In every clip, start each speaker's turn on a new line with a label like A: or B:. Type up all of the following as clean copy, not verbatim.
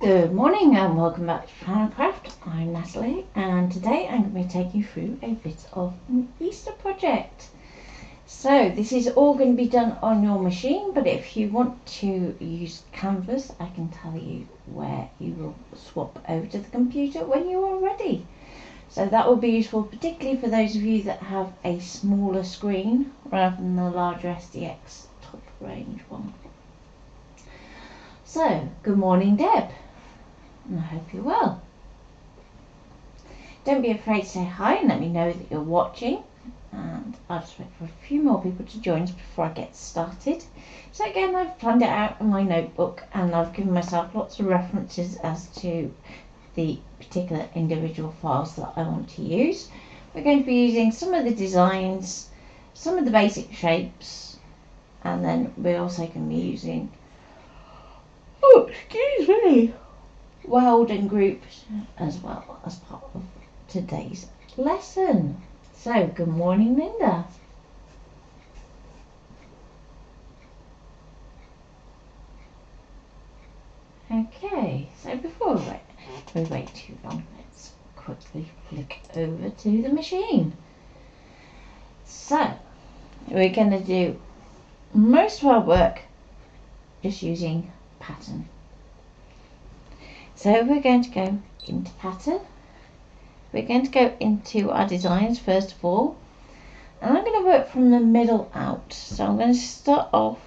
A: Good morning and welcome back to ScanNCut. I'm Natalie and today I'm going to be taking you through a bit of an Easter project. So this is all going to be done on your machine, but if you want to use Canvas, I can tell you where you will swap over to the computer when you are ready. So that will be useful particularly for those of you that have a smaller screen rather than the larger SDX top range one. So, good morning Deb. And I hope you're well. Don't be afraid to say hi and let me know that you're watching, and I'll just wait for a few more people to join us before I get started. So again, I've planned it out in my notebook and I've given myself lots of references as to the particular individual files that I want to use. We're going to be using some of the designs, some of the basic shapes, and then we're also going to be using, weld and grouped as well as part of today's lesson. So, good morning, Linda. Okay, so before we wait too long, let's quickly flick over to the machine. So, we're going to do most of our work just using pattern. So we're going to go into pattern. We're going to go into our designs first of all, and I'm going to work from the middle out. So I'm going to start off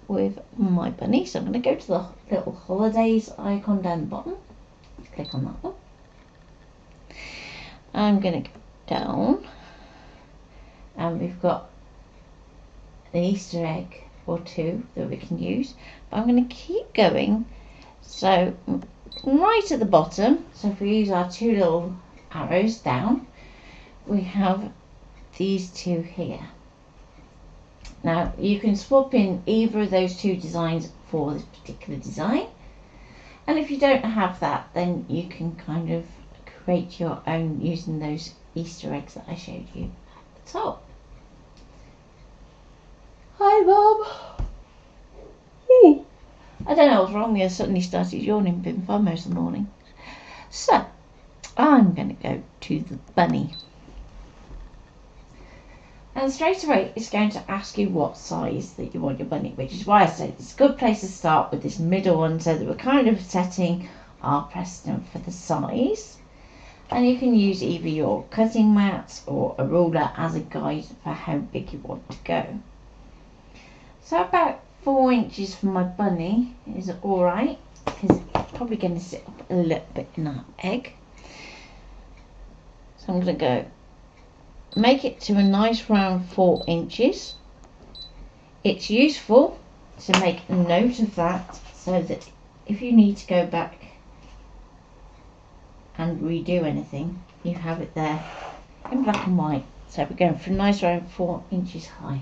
A: with my bunny. So I'm going to go to the little holidays icon down the bottom. Click on that one. I'm going to go down, and we've got an Easter egg or two that we can use. But I'm going to keep going. So right at the bottom, so if we use our two little arrows down, we have these two here. Now you can swap in either of those two designs for this particular design, and if you don't have that, then you can kind of create your own using those Easter eggs that I showed you at the top. Hi Bob! Ooh. I don't know what's wrong with you, I suddenly started yawning, been fun most of the morning. So, I'm going to go to the bunny. And straight away it's going to ask you what size that you want your bunny, which is why I said it's a good place to start with this middle one, so that we're kind of setting our precedent for the size. And you can use either your cutting mats or a ruler as a guide for how big you want to go. So about 4 inches for my bunny is alright, because it's probably going to sit up a little bit in that egg. So I'm going to go make it to a nice round 4 inches. It's useful to make a note of that, so that if you need to go back and redo anything, you have it there in black and white. So we're going for a nice round 4 inches high.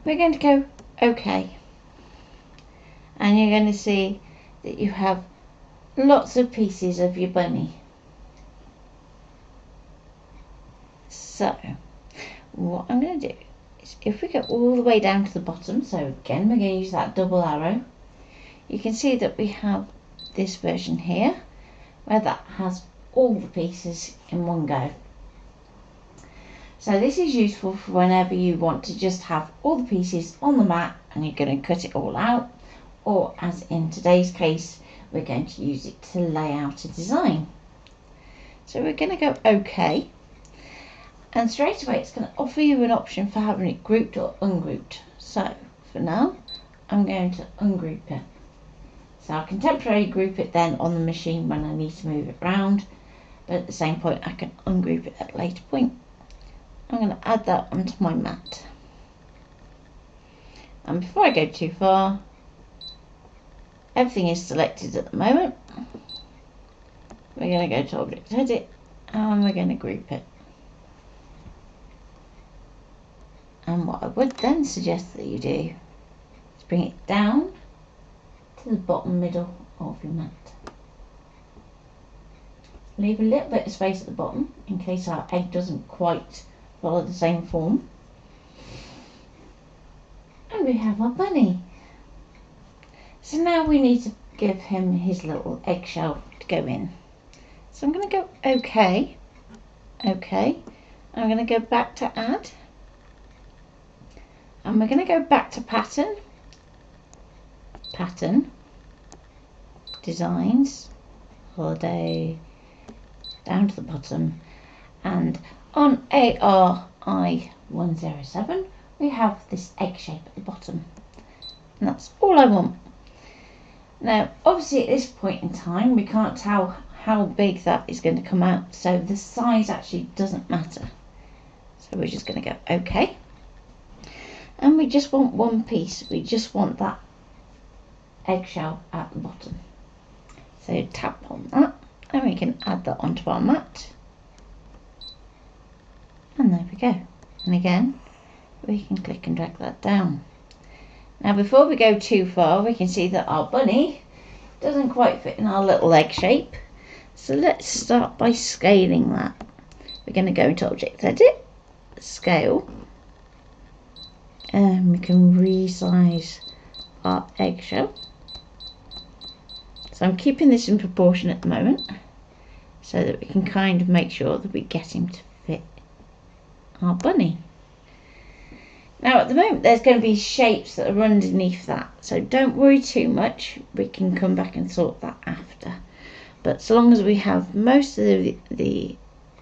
A: We're going to go OK, and you're going to see that you have lots of pieces of your bunny. So what I'm going to do is, if we go all the way down to the bottom, so again we're going to use that double arrow, you can see that we have this version here where that has all the pieces in one go. So this is useful for whenever you want to just have all the pieces on the mat and you're going to cut it all out, or as in today's case, we're going to use it to lay out a design. So we're going to go OK, and straight away it's going to offer you an option for having it grouped or ungrouped. So for now, I'm going to ungroup it. So I can temporarily group it then on the machine when I need to move it around, but at the same point I can ungroup it at a later point. I'm going to add that onto my mat. And before I go too far, everything is selected at the moment. We're going to go to Object Edit and we're going to group it. And what I would then suggest that you do is bring it down to the bottom middle of your mat. Leave a little bit of space at the bottom in case our egg doesn't quite follow the same form. And we have our bunny. So now we need to give him his little eggshell to go in. So I'm going to go OK. OK. I'm going to go back to add. And we're going to go back to pattern. Pattern. Designs. Holiday. Down to the bottom. And on ARI 107 we have this egg shape at the bottom. And that's all I want. Now obviously at this point in time we can't tell how big that is going to come out, so the size actually doesn't matter. So we're just going to go OK. And we just want one piece, we just want that eggshell at the bottom. So tap on that and we can add that onto our mat. And there we go. And again we can click and drag that down. Now before we go too far we can see that our bunny doesn't quite fit in our little egg shape. So let's start by scaling that. We're going to go into Object Edit, Scale, and we can resize our eggshell. So I'm keeping this in proportion at the moment so that we can kind of make sure that we get him to fit our bunny. Now at the moment there's going to be shapes that are underneath that, so don't worry too much, we can come back and sort that after. But so long as we have most of the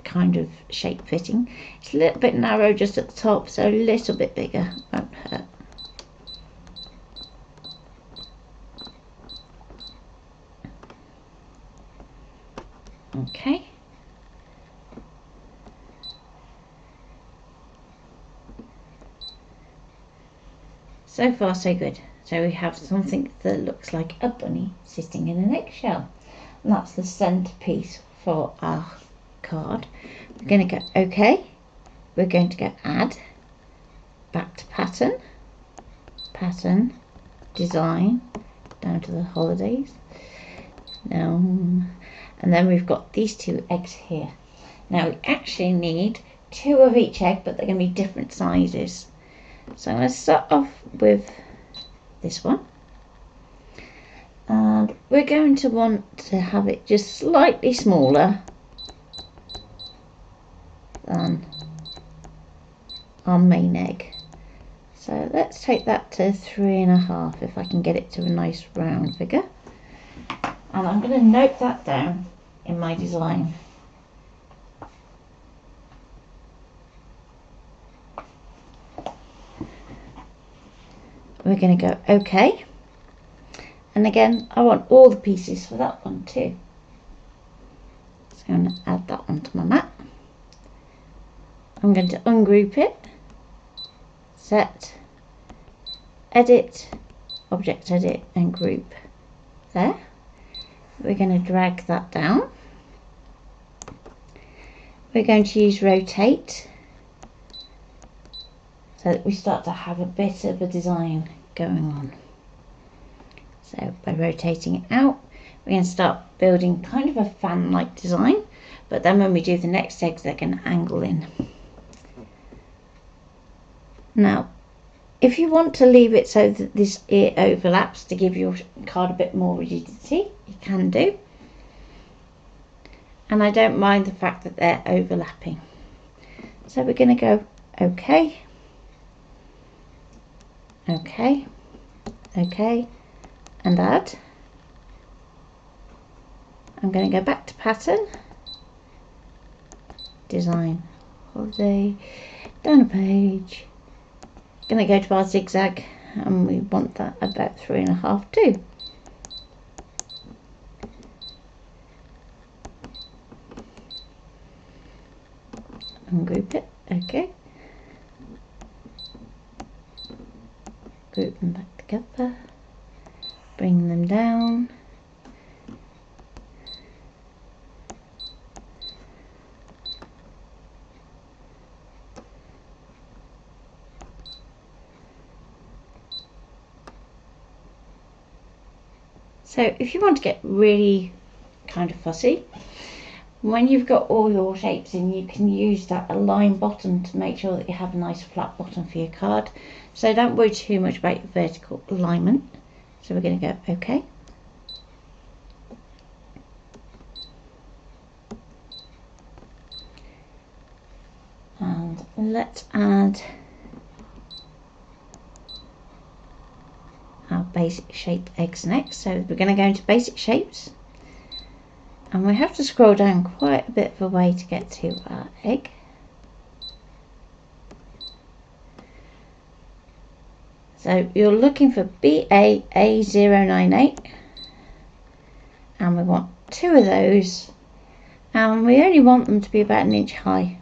A: kind of shape fitting, it's a little bit narrow just at the top, so a little bit bigger won't hurt. Okay. So far so good. So we have something that looks like a bunny sitting in an eggshell. And that's the centerpiece for our card. We're going to go OK. We're going to go Add, back to Pattern, Pattern, Design, down to the holidays. Now, and then we've got these two eggs here. Now we actually need two of each egg, but they're going to be different sizes. So I'm going to start off with this one. And we're going to want to have it just slightly smaller than our main egg. So let's take that to 3.5 if I can get it to a nice round figure. And I'm going to note that down in my design. We're going to go OK. And again, I want all the pieces for that one too. So I'm going to add that onto my mat. I'm going to ungroup it, Set, Edit, Object Edit and Group. There. We're going to drag that down. We're going to use Rotate so that we start to have a bit of a design going on. So by rotating it out, we're going to start building kind of a fan-like design, but then when we do the next eggs, they're going to angle in. Now, if you want to leave it so that this ear overlaps to give your card a bit more rigidity, you can do. And I don't mind the fact that they're overlapping. So we're going to go OK, OK, OK, and Add. I'm going to go back to Pattern, Design, Holiday, down a page. Going to go to our zigzag, and we want that about 3.5 too. Ungroup it, OK. Group them back together, bring them down. So if you want to get really kind of fussy, when you've got all your shapes in, you can use that align bottom to make sure that you have a nice flat bottom for your card. So don't worry too much about your vertical alignment. So we're going to go OK. And let's add our basic shape eggs next. So we're going to go into basic shapes, and we have to scroll down quite a bit of a way to get to our egg. So you're looking for BAA098, and we want 2 of those, and we only want them to be about 1 inch high.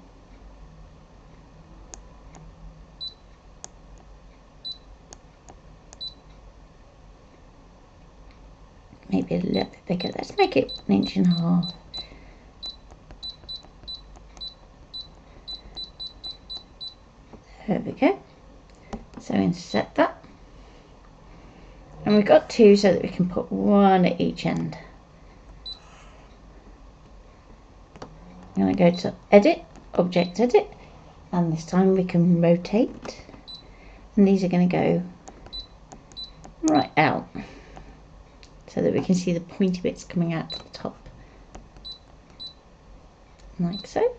A: Maybe a little bit bigger. Let's make it 1.5 inches. There we go. So insert that, and we've got 2 so that we can put 1 at each end. I'm going to go to Edit, Object Edit, and this time we can rotate, and these are going to go right out so that we can see the pointy bits coming out to the top, like so.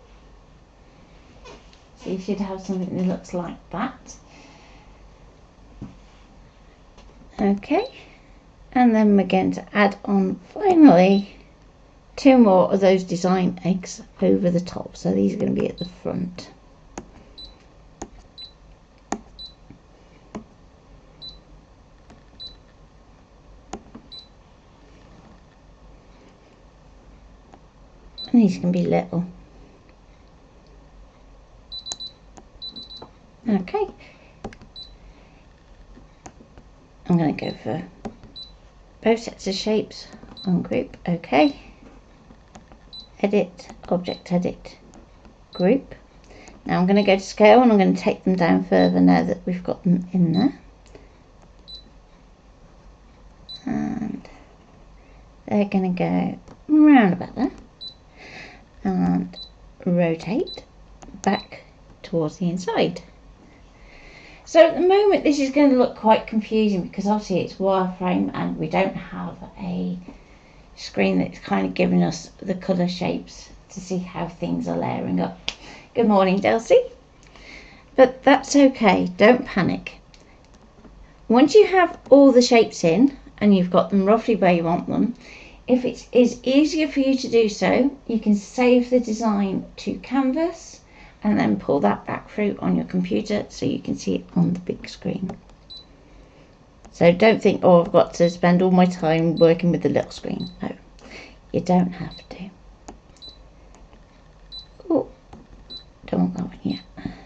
A: So you should have something that looks like that. Okay, and then we're going to add on finally 2 more of those design eggs over the top. So these are going to be at the front. And these can be little. Okay. I'm going to go for both sets of shapes, ungroup, OK, edit, object edit, group. Now I'm going to go to scale, and I'm going to take them down further now that we've got them in there. And they're going to go round about there, and rotate back towards the inside. So at the moment this is going to look quite confusing because obviously it's wireframe and we don't have a screen that's kind of giving us the colour shapes to see how things are layering up. Good morning, Delcy. But that's okay, don't panic. Once you have all the shapes in and you've got them roughly where you want them, if it is easier for you to do so, you can save the design to canvas and then pull that back through on your computer so you can see it on the big screen. So don't think, oh, I've got to spend all my time working with the little screen. No, you don't have to. Oh, don't want that one yet.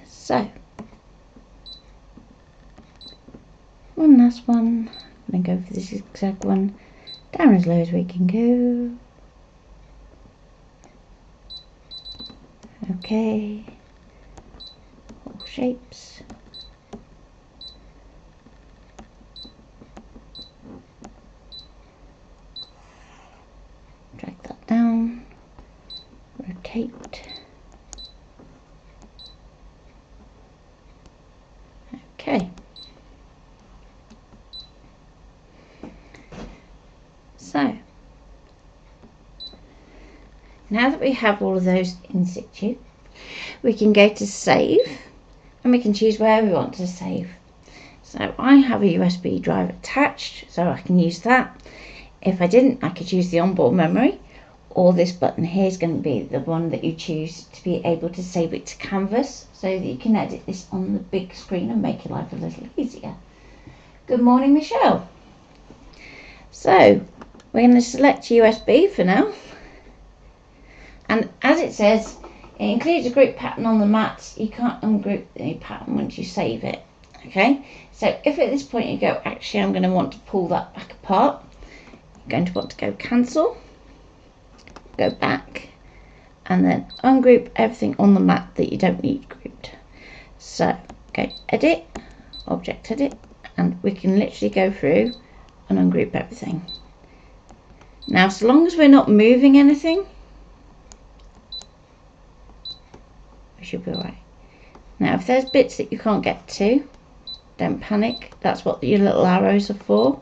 A: So, one last one. I'm going to go for this zigzag one, down as low as we can go. Okay. Shapes. Drag that down, rotate. Okay. So now that we have all of those in situ, we can go to save. And we can choose where we want to save. So I have a USB drive attached, so I can use that. If I didn't, I could use the onboard memory, or this button here is going to be the one that you choose to be able to save it to canvas so that you can edit this on the big screen and make your life a little easier. Good morning, Michelle. So we're going to select USB for now, and as it says, it includes a group pattern on the mat. You can't ungroup the pattern once you save it. Okay, so if at this point you go, actually I'm going to want to pull that back apart, you're going to want to go cancel, go back, and then ungroup everything on the mat that you don't need grouped. So go edit, object edit, and we can literally go through and ungroup everything. Now, so long as we're not moving anything, we should be alright. Now, if there's bits that you can't get to, don't panic. That's what your little arrows are for.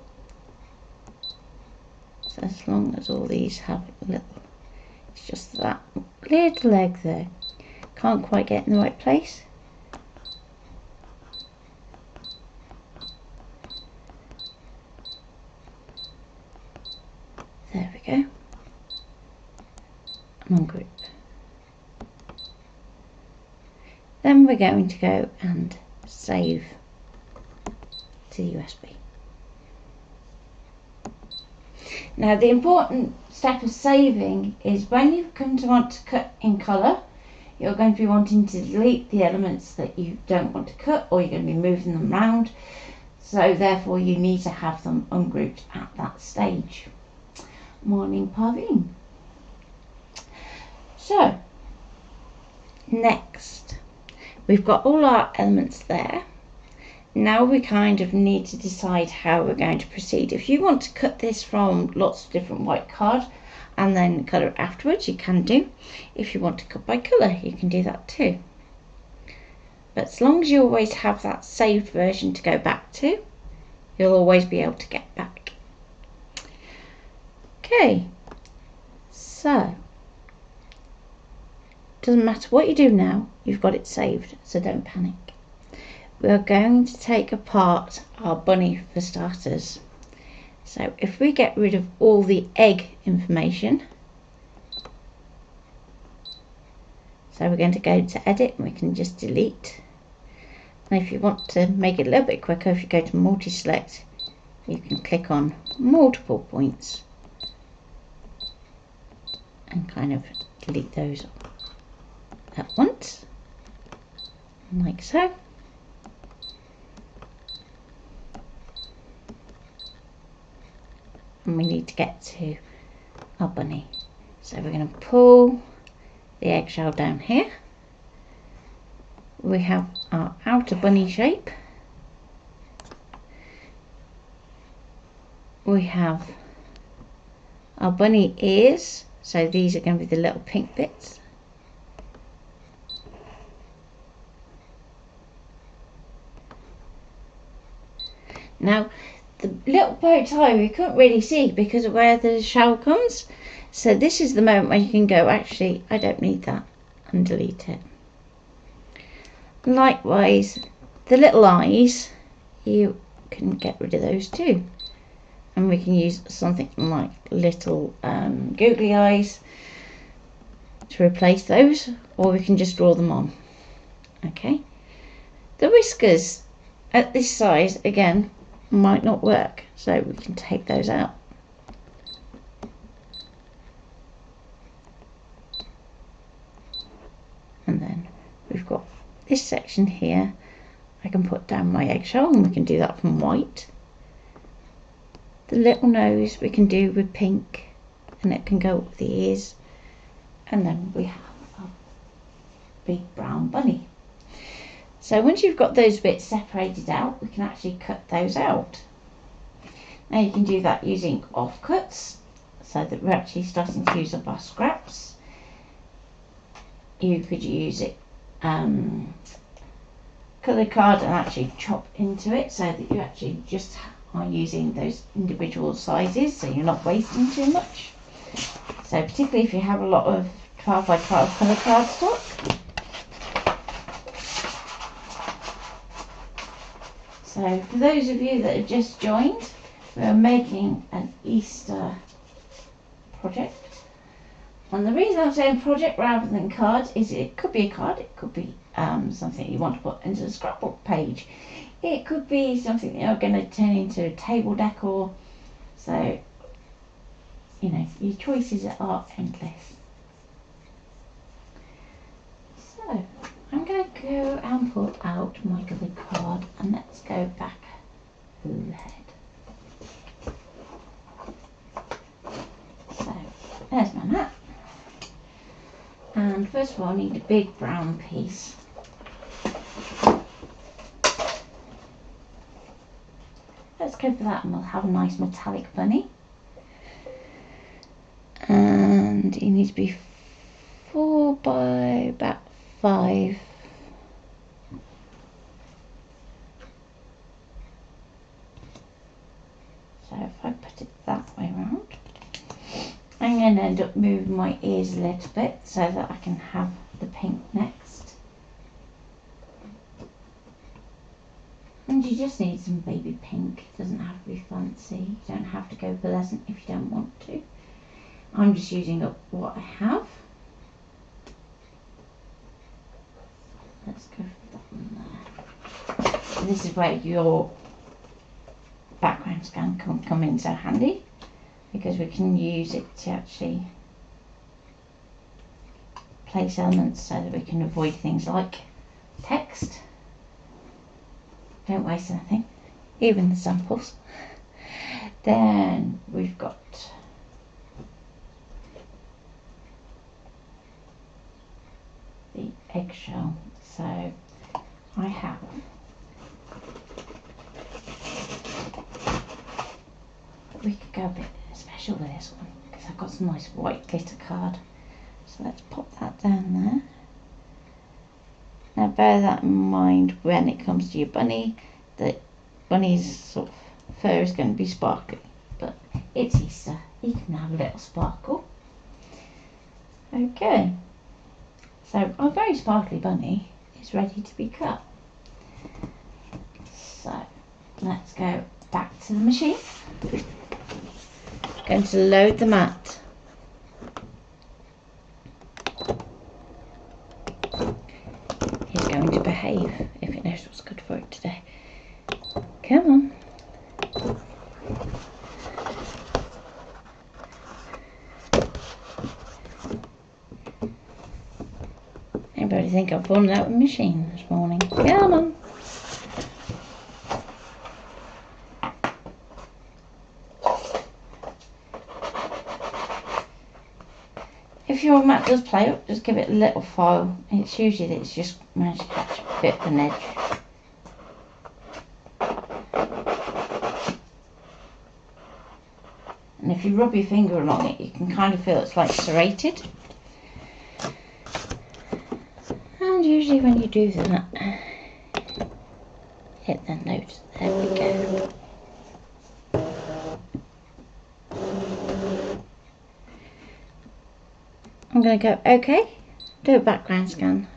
A: as long as all these have a little, it's just that little leg there. Can't quite get in the right place. There we go. Ungroup. Then we're going to go and save to USB. Now the important step of saving is when you come to want to cut in colour, you're going to be wanting to delete the elements that you don't want to cut, or you're going to be moving them around, so therefore you need to have them ungrouped at that stage. Morning, Parveen. So next we've got all our elements there. Now we kind of need to decide how we're going to proceed. If you want to cut this from lots of different white card and then colour it afterwards, you can do. If you want to cut by colour, you can do that too. But as long as you always have that saved version to go back to, you'll always be able to get back. Okay, so doesn't matter what you do now, you've got it saved, so don't panic. We're going to take apart our bunny for starters. So if we get rid of all the egg information, so we're going to go to edit and we can just delete. And if you want to make it a little bit quicker, if you go to multi-select, you can click on multiple points and kind of delete those at once, like so. And we need to get to our bunny. So we're going to pull the eggshell down here. We have our outer bunny shape. We have our bunny ears. So these are going to be the little pink bits. Now, the little bow tie we couldn't really see because of where the shell comes. So this is the moment when you can go, actually, I don't need that, and delete it. Likewise, the little eyes, you can get rid of those too. And we can use something like little googly eyes to replace those, or we can just draw them on. Okay. The whiskers at this size, again, might not work, so we can take those out. And then we've got this section here. I can put down my eggshell, and we can do that from white. The little nose we can do with pink, and it can go up with the ears. And then we have a big brown bunny. So once you've got those bits separated out, we can actually cut those out. Now you can do that using offcuts, so that we're actually starting to use up our scraps. You could use it colour card and actually chop into it, so that you actually just are using those individual sizes, so you're not wasting too much. So particularly if you have a lot of 12 by 12 colour card stock. So for those of you that have just joined, we're making an Easter project. And the reason I'm saying project rather than card is it could be a card, it could be something you want to put into the scrapbook page. It could be something that you're going to turn into a table decor. So, you know, your choices are endless. So, I'm going to go and pull out my coloured card, and let's go back ahead. So, there's my map. And first of all, I need a big brown piece. Let's go for that, and we'll have a nice metallic bunny. And it needs to be 4 by about 5. So if I put it that way around, going to end up moving my ears a little bit so that I can have the pink next. And you just need some baby pink. It doesn't have to be fancy. You don't have to go pearlescent if you don't want to. I'm just using up what I have. Let's go for that one there. So this is where your background scan can come in so handy, because we can use it to actually place elements so that we can avoid things like text. Don't waste anything, even the samples. Then we've got the eggshell. So I have we could go a bit special with this one because I've got some nice white glitter card. So let's pop that down there. Now bear that in mind when it comes to your bunny, that bunny's sort of fur is going to be sparkly, but it's Easter, he can have a little sparkle. Okay, so our very sparkly bunny is ready to be cut. So let's go back to the machine. Going to load the mat. He's going to behave if it knows what's good for it today. Come on. Anybody think I've fallen out of the machine this morning? Come on. If your mat does play up, just give it a little file. It's usually that it's just managed to catch a bit of an edge. And if you rub your finger along it, you can kind of feel it's like serrated. And usually when you do that, hit the note. There we go. I'm going to go OK, do a background scan.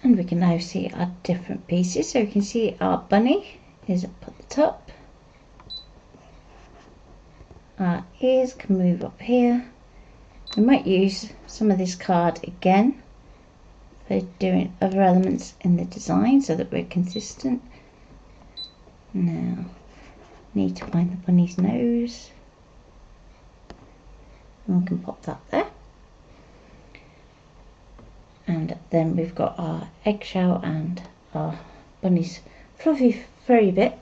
A: And we can now see our different pieces. So we can see our bunny is up at the top. Our ears can move up here. We might use some of this card again for doing other elements in the design so that we're consistent. Now, need to find the bunny's nose. And we can pop that there. And then we've got our eggshell and our bunny's fluffy furry bit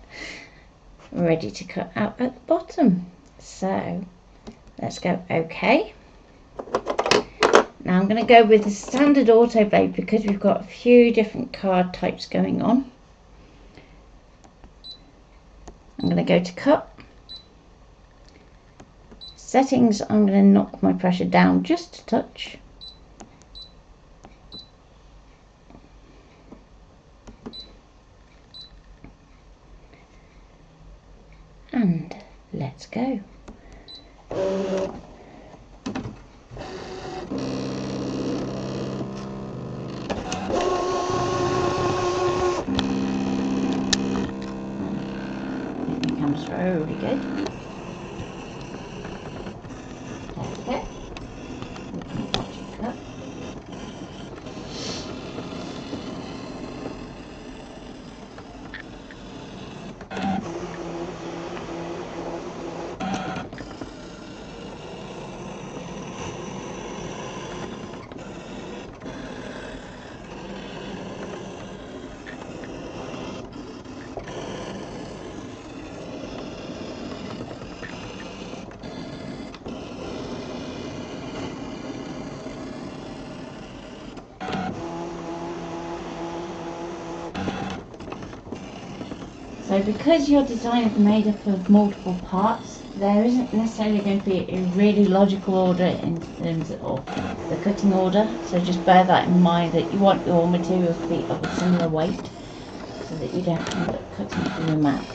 A: ready to cut out at the bottom. So let's go OK. Now I'm going to go with the standard auto blade because we've got a few different card types going on. I'm going to go to cut. Settings, I'm going to knock my pressure down just a touch. And let's go. It comes really good. Okay. We can watch it cut. So because your design is made up of multiple parts, there isn't necessarily going to be a really logical order in terms of the cutting order. So just bear that in mind, that you want your materials to be of a similar weight so that you don't end up cutting through the mat.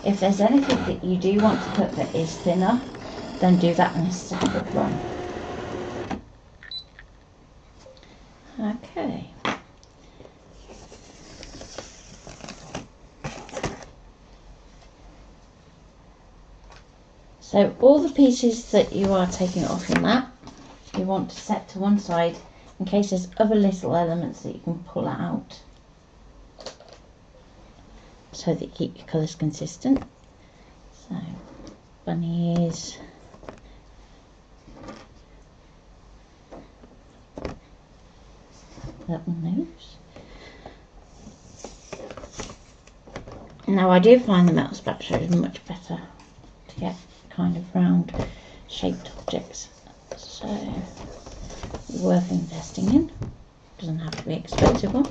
A: If there's anything that you do want to cut that is thinner, then do that in a separate run. Okay. So all the pieces that you are taking off your mat, you want to set to one side in case there's other little elements that you can pull out, so that you keep your colours consistent. So bunny ears, little nose. Now I do find the metal spatula is much better to get kind of round shaped objects, so worth investing in. Doesn't have to be expensive one.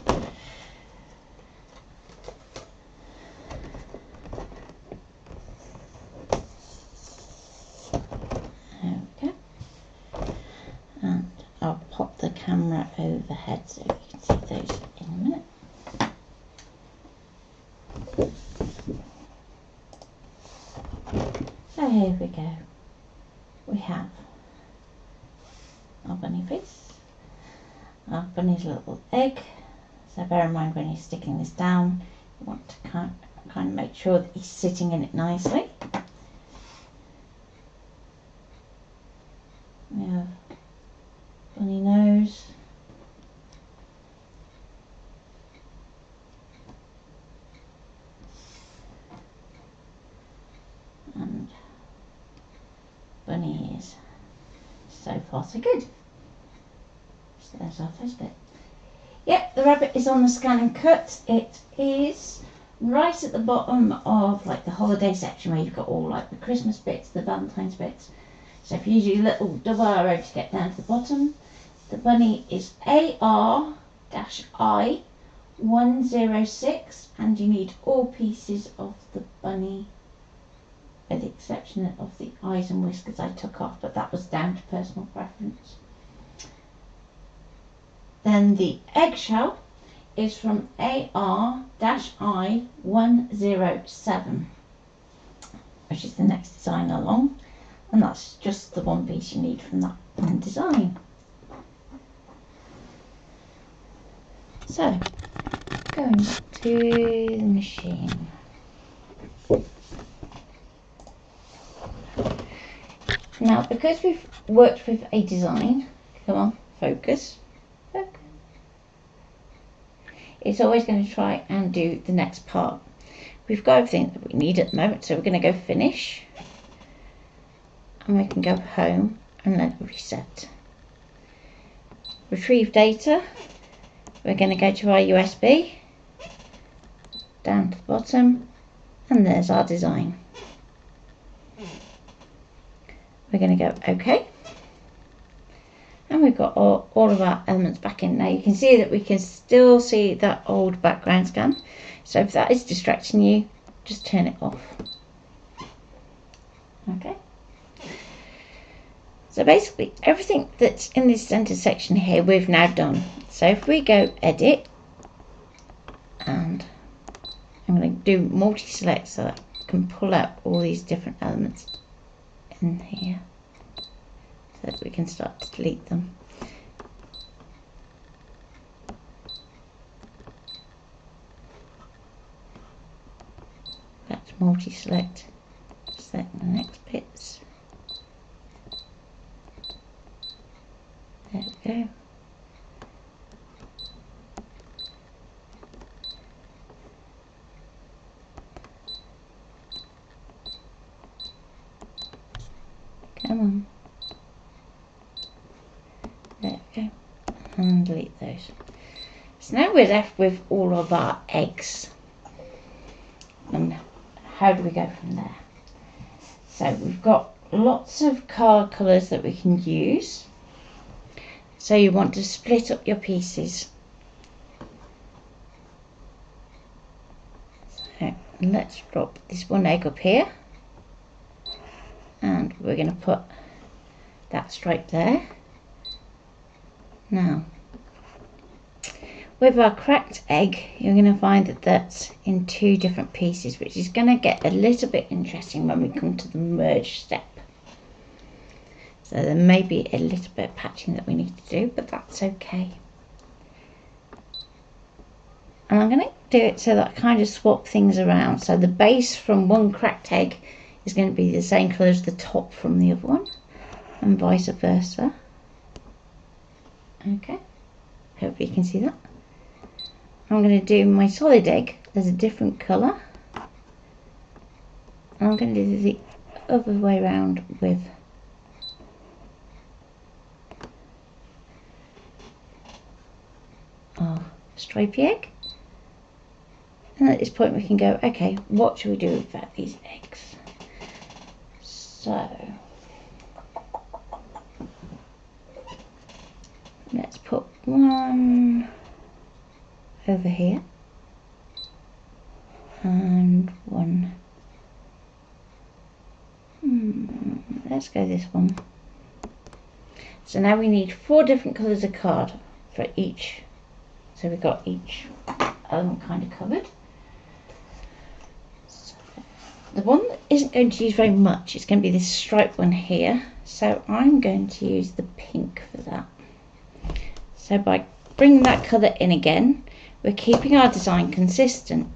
A: Okay, and I'll pop the camera overhead so you can see those in a minute. So here we go. We have our bunny face, our bunny's little egg. So bear in mind when you're sticking this down, you want to kind of make sure that he's sitting in it nicely. We have bunny nose, and bunny ears. So far so good. So there's our first bit. Yep, the rabbit is on the ScanNCut. It is right at the bottom of like the holiday section where you've got all like the Christmas bits, the Valentine's bits. So if you use your little double arrow to get down to the bottom, the bunny is AR-I106, and you need all pieces of the bunny, with the exception of the eyes and whiskers I took off, but that was down to personal preference. Then the eggshell is from AR-I107, which is the next design along, and that's just the one piece you need from that one design. So, going back to the machine. Now, because we've worked with a design, come on, focus. It's always going to try and do the next part. We've got everything that we need at the moment, so we're going to go finish, and we can go home and then reset. Retrieve data. We're going to go to our USB, down to the bottom, and there's our design. We're going to go OK, and we've got all of our elements back in. Now you can see that we can still see that old background scan, so if that is distracting you, just turn it off. Okay, so basically everything that's in this center section here we've now done. So if we go edit, and I'm going to do multi-select so that I can pull out all these different elements in here so that we can start to delete them. Back to multi-select, select the next bits. There we go. Come on. There we go. And delete those. So now we're left with all of our eggs. And how do we go from there? So we've got lots of card colours that we can use. So you want to split up your pieces. So let's drop this one egg up here, and we're going to put that stripe there. Now, with our cracked egg, you're going to find that that's in two different pieces, which is going to get a little bit interesting when we come to the merge step. So there may be a little bit of patching that we need to do, but that's okay. And I'm going to do it so that I kind of swap things around. So the base from one cracked egg is going to be the same colour as the top from the other one, and vice versa. Okay, hopefully you can see that. I'm going to do my solid egg as a different colour, and I'm going to do the other way around with our stripy egg. And at this point we can go, okay, what should we do about these eggs? So let's put one over here and one, let's go this one. So now we need 4 different colours of card for each, so we've got each element kind of covered. So the one that isn't going to use very much is going to be this striped one here, so I'm going to use the pink for that. So by bringing that colour in again, we're keeping our design consistent.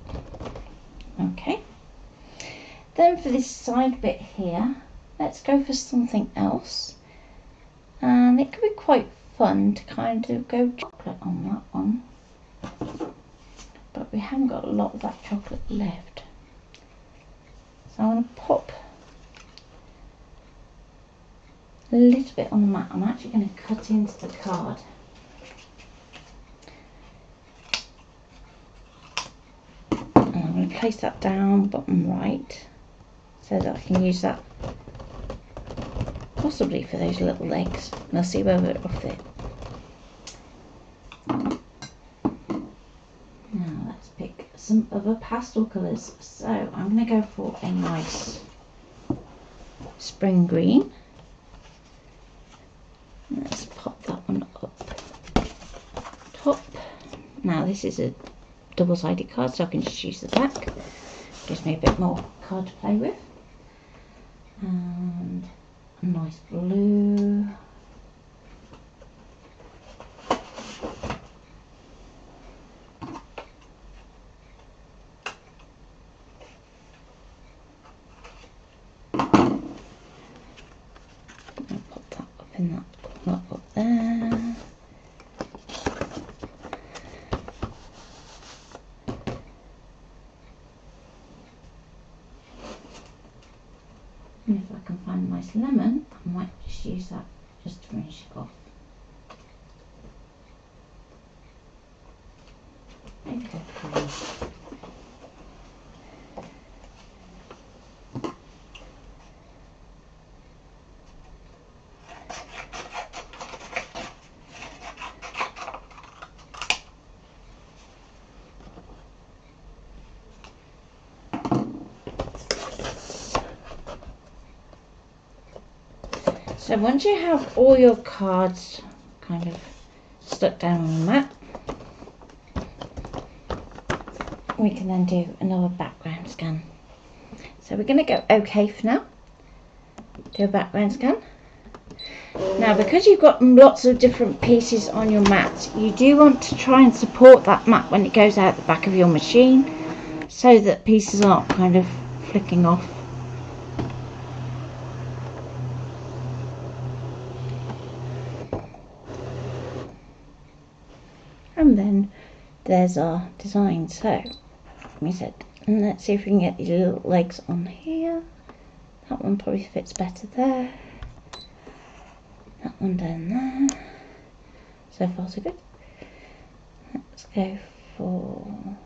A: Okay, then for this side bit here, let's go for something else, and it could be quite fun to kind of go chocolate on that one, but we haven't got a lot of that chocolate left, so I'm going to pop a little bit on the mat. I'm actually going to cut into the card. I'm going to place that down bottom right so that I can use that possibly for those little legs. And I'll see whether it'll fit. Now let's pick some other pastel colours. So I'm going to go for a nice spring green. Let's pop that one up top. Now this is a double-sided card, so I can just use the back. Gives me a bit more card to play with. And a nice blue. I'll pop that up in that corner up there. And if I can find a nice lemon, I might just use that just to finish it off. Maybe go for green. So once you have all your cards kind of stuck down on the mat, we can then do another background scan. So we're going to go OK for now. Do a background scan. Now because you've got lots of different pieces on your mat, you do want to try and support that mat when it goes out the back of your machine so that pieces aren't kind of flicking off. And then there's our design. So, like we said, and let's see if we can get these little legs on here. That one probably fits better there. That one down there. So far so good. Let's go for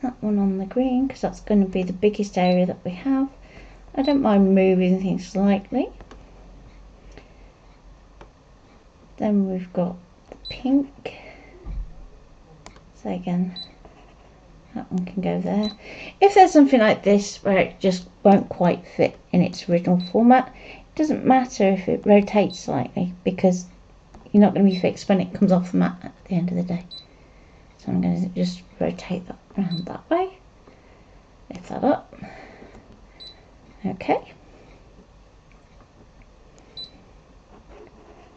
A: that one on the green because that's going to be the biggest area that we have. I don't mind moving things slightly. Then we've got the pink. So again, That one can go there. If there's something like this where it just won't quite fit in its original format, it doesn't matter if it rotates slightly, because you're not going to be fixed when it comes off the mat at the end of the day. So I'm going to just rotate that around that way. Lift that up. Okay.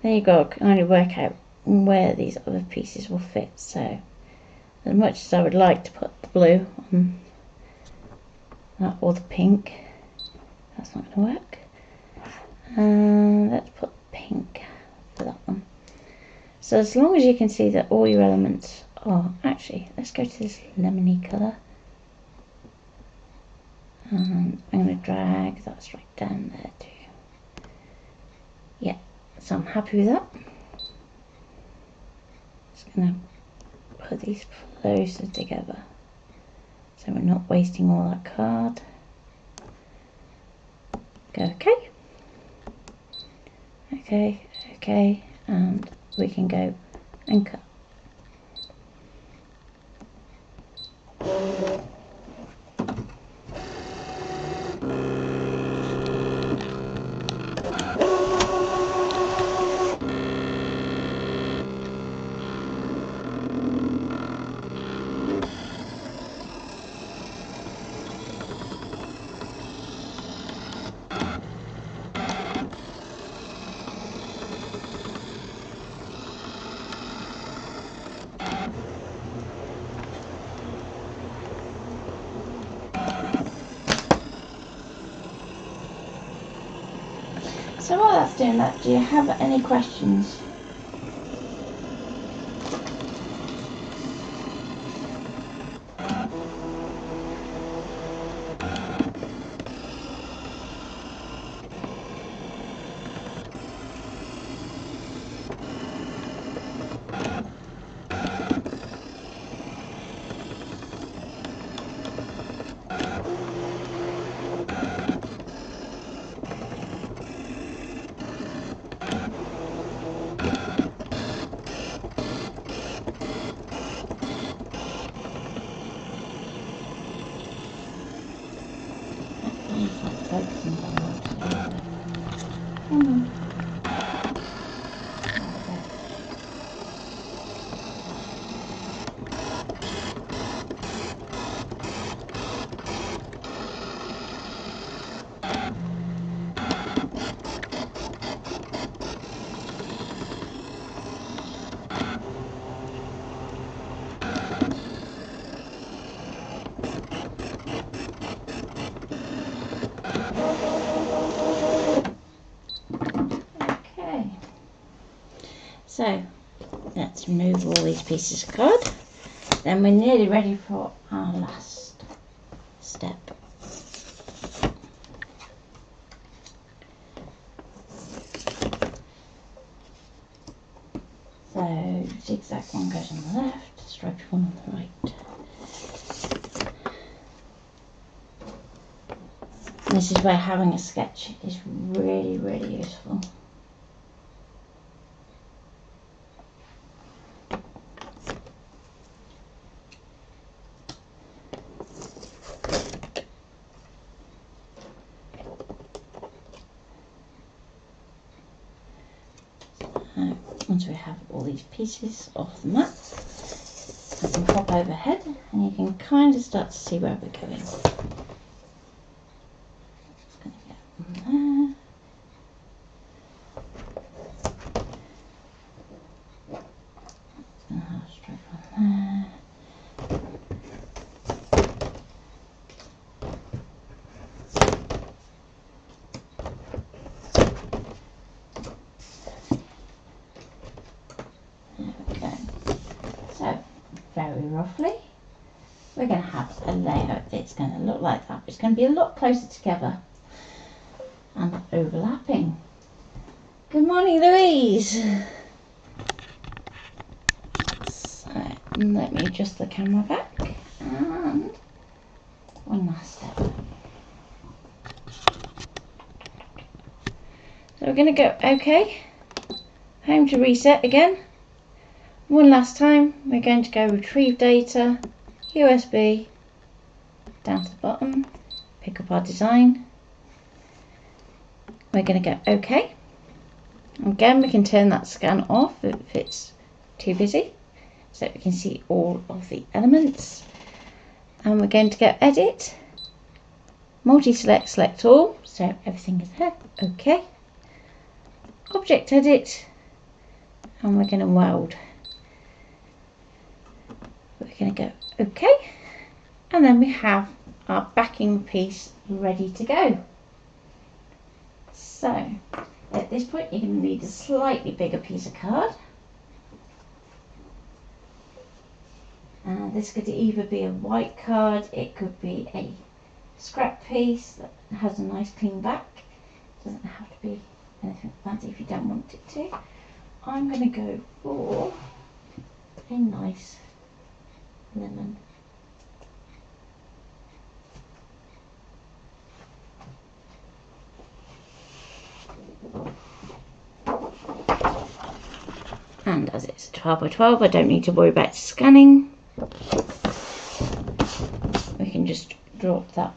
A: There you go. Kind of work out where these other pieces will fit. So as much as I would like to put the blue on that or the pink, that's not going to work. Let's put pink for that one. So as long as you can see that all your elements are, actually, let's go to this lemony colour. I'm going to drag that straight down there too. Yeah, so I'm happy with that. Just going to put these closer together so we're not wasting all that card. Go okay. Okay, okay, and we can go and cut. So while that's doing that, do you have any questions? So let's remove all these pieces of card. Then we're nearly ready for our last step. So zigzag one goes on the left, striped one on the right. And this is where having a sketch is really, really useful. Once we have all these pieces off the mat, I can pop overhead and you can kind of start to see where we're going. Just going to get on there. Just going to have straight on there. Very roughly, we're going to have a layout that's going to look like that. It's going to be a lot closer together and overlapping. Good morning, Louise. So let me adjust the camera back and one last step. So we're going to go okay, home to reset again. One last time, we're going to go retrieve data, USB down to the bottom, pick up our design. We're going to go OK. Again, we can turn that scan off if it's too busy, so we can see all of the elements. And we're going to go Edit, Multi-Select, Select All, so everything is there. OK. Object Edit, and we're going to weld. We're going to go OK, and then we have our backing piece ready to go. So at this point you're going to need a slightly bigger piece of card. This could either be a white card, it could be a scrap piece that has a nice clean back. It doesn't have to be anything fancy if you don't want it to. I'm going to go for a nice lemon. And as it's 12 by 12, I don't need to worry about scanning. We can just drop that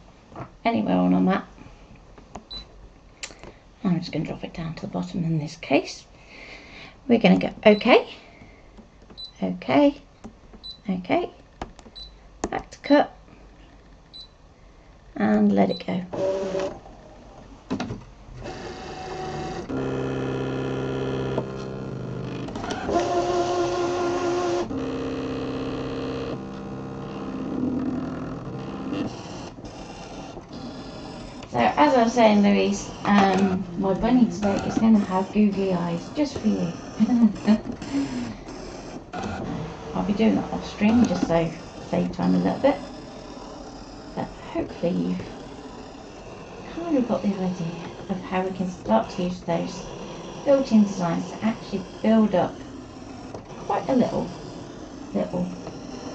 A: anywhere on our mat. I'm just going to drop it down to the bottom in this case. We're going to go OK, OK, OK, back to cut, and let it go. So as I was saying, Louise, my bunny today is going to have googly eyes just for you. I'll be doing that off stream just so save time a little bit. But hopefully you've kind of got the idea of how we can start to use those built-in designs to actually build up quite a little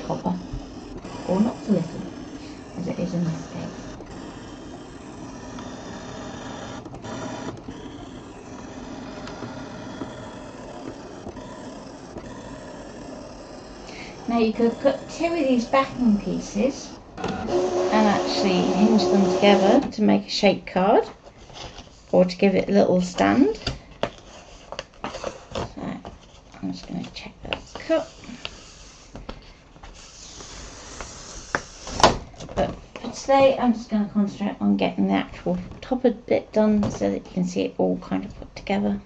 A: topper, or not so little as it is in this case. Now you could cut two of these backing pieces and actually hinge them together to make a shape card, or to give it a little stand. So I'm just going to check that's cut. But for today I'm just going to concentrate on getting the actual topper bit done so that you can see it all kind of put together.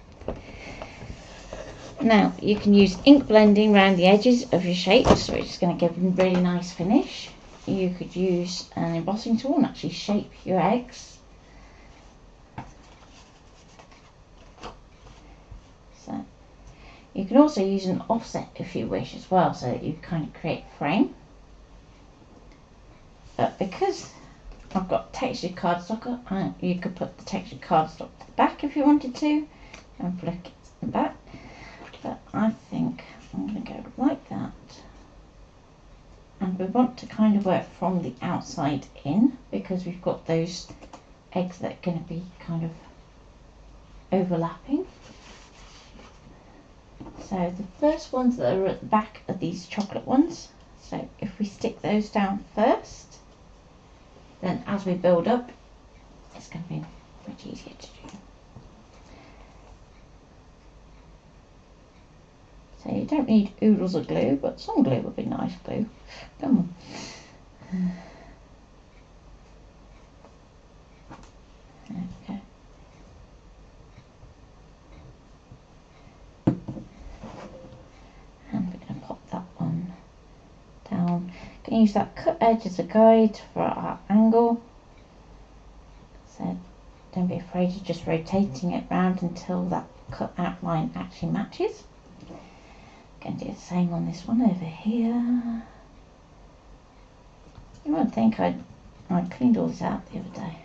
A: Now you can use ink blending around the edges of your shapes, which is going to give a really nice finish. You could use an embossing tool and actually shape your eggs. So you can also use an offset if you wish as well, so that you kind of create a frame. But because I've got textured cardstock, you could put the textured cardstock to the back if you wanted to, and flick it to the back. But I think I'm going to go like that, and we want to kind of work from the outside in, because we've got those eggs that are going to be kind of overlapping. So the first ones that are at the back are these chocolate ones, so if we stick those down first, then as we build up it's going to be much easier to do. So you don't need oodles of glue, but some glue would be nice glue. Come on. Okay. And we're going to pop that one down. Going to use that cut edge as a guide for our angle. So don't be afraid of just rotating it round until that cut outline actually matches. Going to do the same on this one over here. You won't think I cleaned all this out the other day.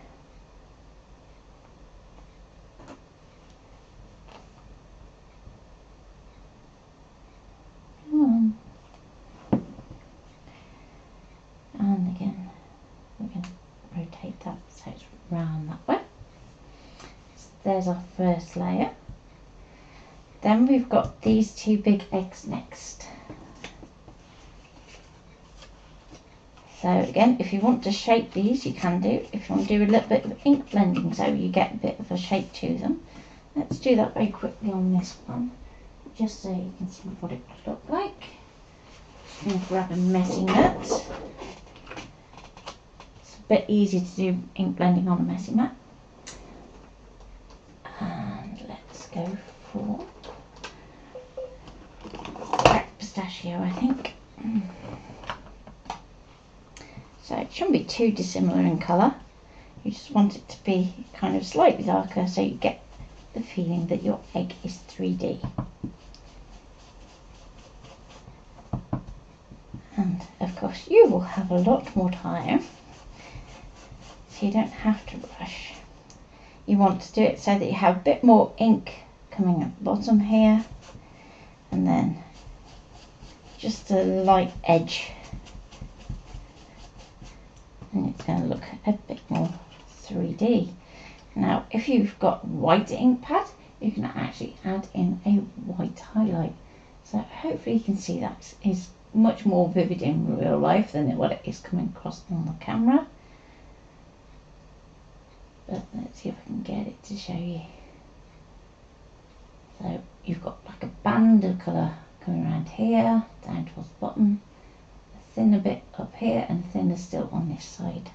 A: And again, we're going to rotate that so it's round that way. So there's our first layer. Then we've got these two big eggs next. So again, if you want to shape these, you can do. If you want to do a little bit of ink blending so you get a bit of a shape to them. Let's do that very quickly on this one, just so you can see what it would look like. Just going to grab a messy mat. It's a bit easier to do ink blending on a messy mat. And let's go for black pistachio, I think. So it shouldn't be too dissimilar in colour. You just want it to be kind of slightly darker so you get the feeling that your egg is 3D. And of course you will have a lot more time, so you don't have to rush. You want to do it so that you have a bit more ink coming at the bottom here, and then just a light edge, and it's going to look a bit more 3D. Now if you've got white ink pad, you can actually add in a white highlight, so hopefully you can see that is much more vivid in real life than what it is coming across on the camera. But let's see if I can get it to show you. So you've got like a band of colour coming around here, down towards the bottom, a thinner bit up here and thinner still on this side.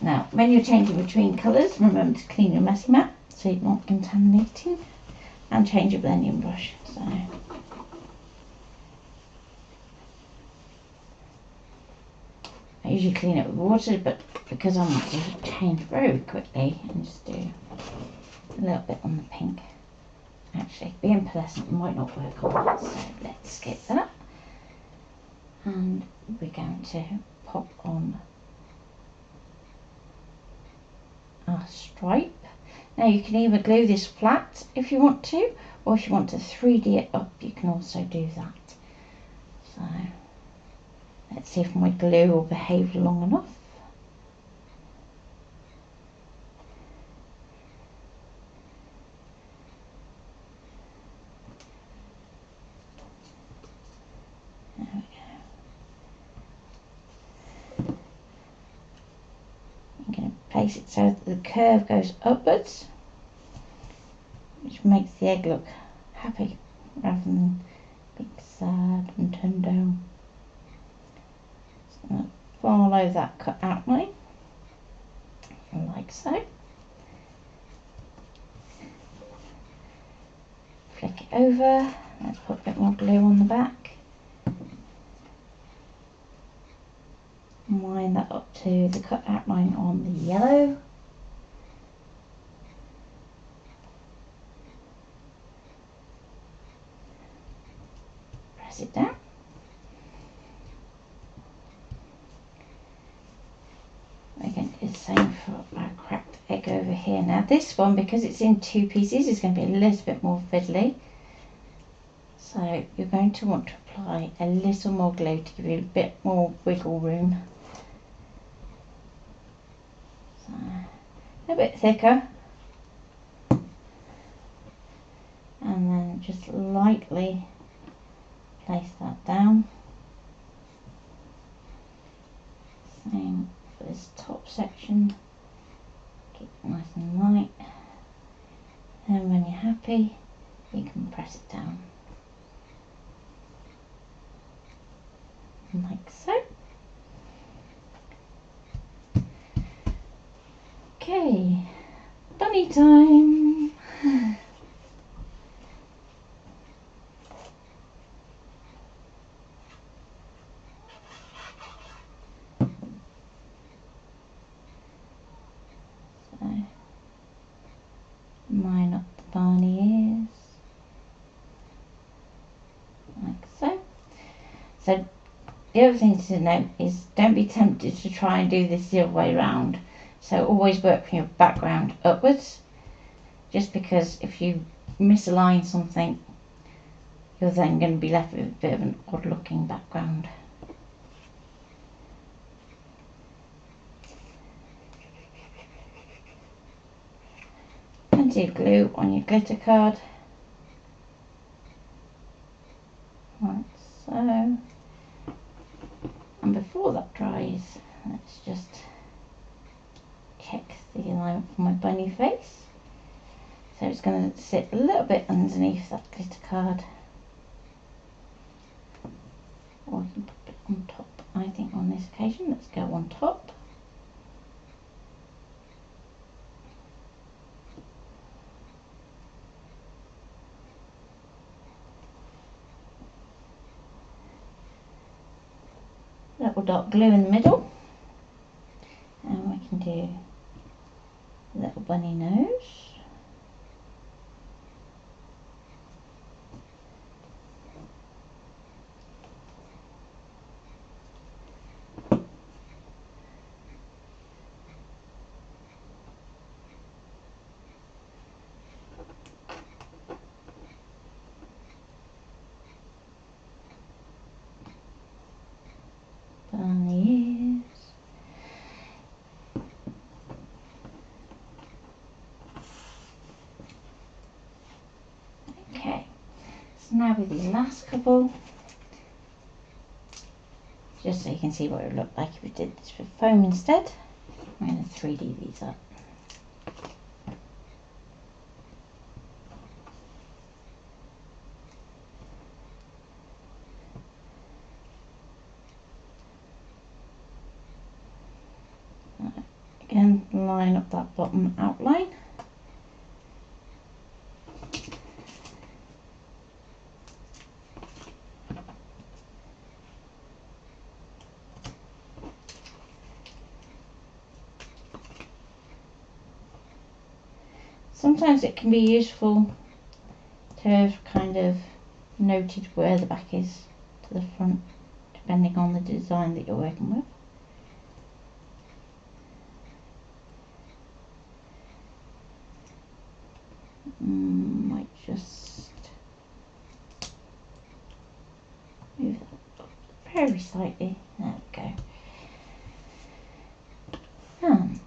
A: Now when you're changing between colours, remember to clean your messy mat so you're not contaminating, and change your blending brush. So I usually clean it with water, but because I want to change very quickly, and just do a little bit on the pink. Actually, being pearlescent might not work on that, so let's skip that. And we're going to pop on our stripe. Now you can either glue this flat if you want to, or if you want to 3D it up, you can also do that. So let's see if my glue will behave long enough. There we go. I'm going to place it so that the curve goes upwards, which makes the egg look happy rather than being sad and turned down. So follow that cut outline like so. Flick it over. Let's put a bit more glue on the back. Line that up to the cut outline on the yellow. Press it down. Again, it's the same for our cracked egg over here. Now this one, because it's in two pieces, is going to be a little bit more fiddly. So you're going to want to apply a little more glue to give you a bit more wiggle room. So a bit thicker. And then just lightly place that down. Same for this top section. Keep it nice and light. And when you're happy, you can press it down. Like so. Okay, bunny time. So line up the bunny ears like so. So the other thing to note is don't be tempted to try and do this the other way around. So always work from your background upwards, just because if you misalign something, you're then going to be left with a bit of an odd looking background. Plenty of glue on your glitter card. bunny face. So it's going to sit a little bit underneath that glitter card. Or you can put it on top. I think on this occasion, let's go on top. Little dot glue in the middle. And we can do a little bunny nose. Bunny ears. Okay, so now with these last couple, just so you can see what it would look like if we did this with foam instead, I'm going to 3D these up. Again, line up that bottom outline. Sometimes it can be useful to have kind of noted where the back is to the front, depending on the design that you're working with. Might just move that up very slightly. There we go. And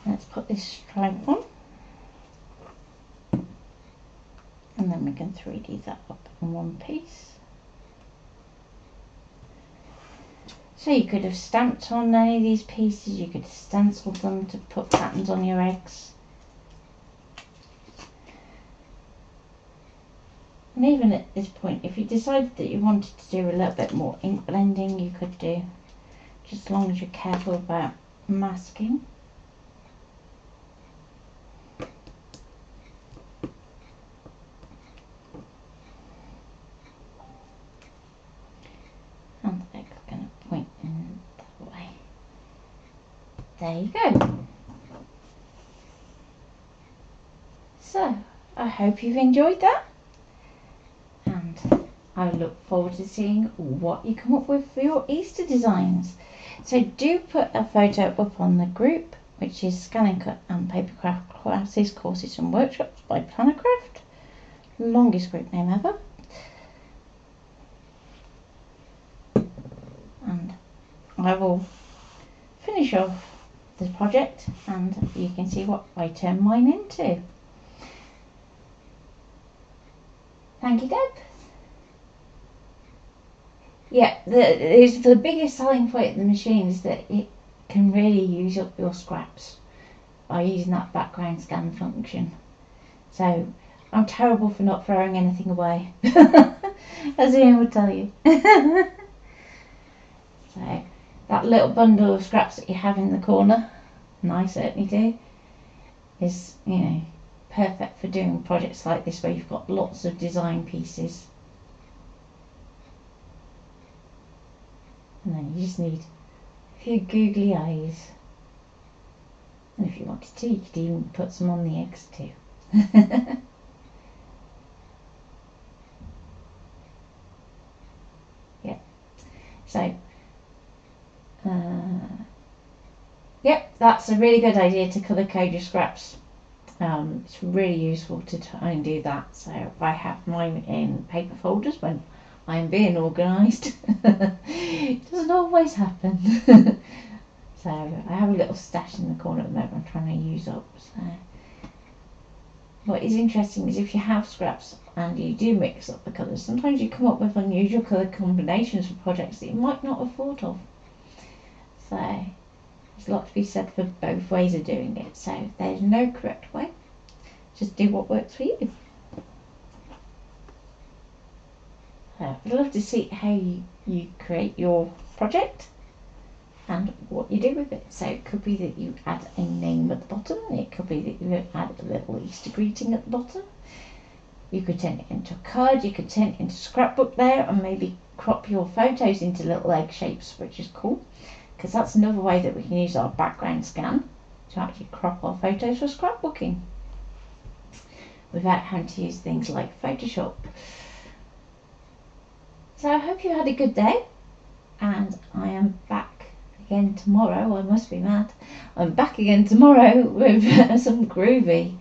A: let's put this stripe on, and then we can 3D that up in one piece. So you could have stamped on any of these pieces, you could have stenciled them to put patterns on your eggs. And even at this point, if you decided that you wanted to do a little bit more ink blending, you could do, just as long as you're careful about masking. And the egg's going to point in that way. There you go. So, I hope you've enjoyed that. And I look forward to seeing what you come up with for your Easter designs. So do put a photo up on the group, which is ScanNCut and Papercraft Classes, Courses and Workshops by Plannercraft. Longest group name ever. And I will finish off the project and you can see what I turn mine into. Thank you, Deb. Yeah, the biggest selling point of the machine is that it can really use up your scraps by using that background scan function. So I'm terrible for not throwing anything away, as Ian would tell you. So that little bundle of scraps that you have in the corner, and I certainly do, is, you know, perfect for doing projects like this where you've got lots of design pieces. And then you just need a few googly eyes. And if you wanted to, you could even put some on the eggs too. Yeah. So, yep, that's a really good idea to colour code your scraps. It's really useful to try and do that. So if I have mine in paper folders when I'm being organised, it doesn't always happen. So I have a little stash in the corner at the moment I'm trying to use up. So what is interesting is if you have scraps and you do mix up the colours, sometimes you come up with unusual colour combinations for projects that you might not have thought of. So There's a lot to be said for both ways of doing it, so there's no correct way. Just do what works for you. I'd love to see how you create your project and what you do with it. So it could be that you add a name at the bottom, it could be that you add a little Easter greeting at the bottom. You could turn it into a card, you could turn it into a scrapbook there, and maybe crop your photos into little egg shapes, which is cool, because that's another way that we can use our background scan to actually crop our photos for scrapbooking without having to use things like Photoshop. So I hope you had a good day, and I am back again tomorrow. I must be mad. I'm back again tomorrow with some groovy.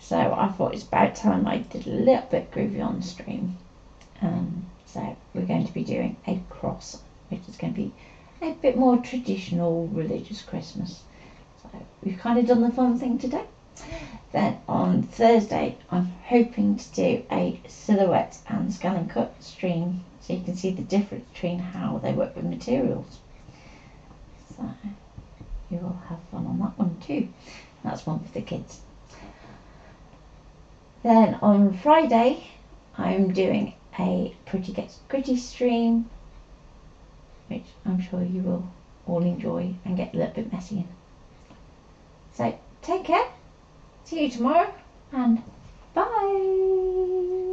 A: So I thought it's about time I did a little bit groovy on the stream. So we're going to be doing a cross, which is going to be a bit more traditional religious Christmas. So we've kind of done the fun thing today. Then on Thursday I'm hoping to do a silhouette and ScanNCut stream, so you can see the difference between how they work with materials. So you will have fun on that one too. That's one for the kids. Then on Friday I'm doing a Pretty Gets Gritty stream, which I'm sure you will all enjoy and get a little bit messy in. So take care, see you tomorrow, and bye.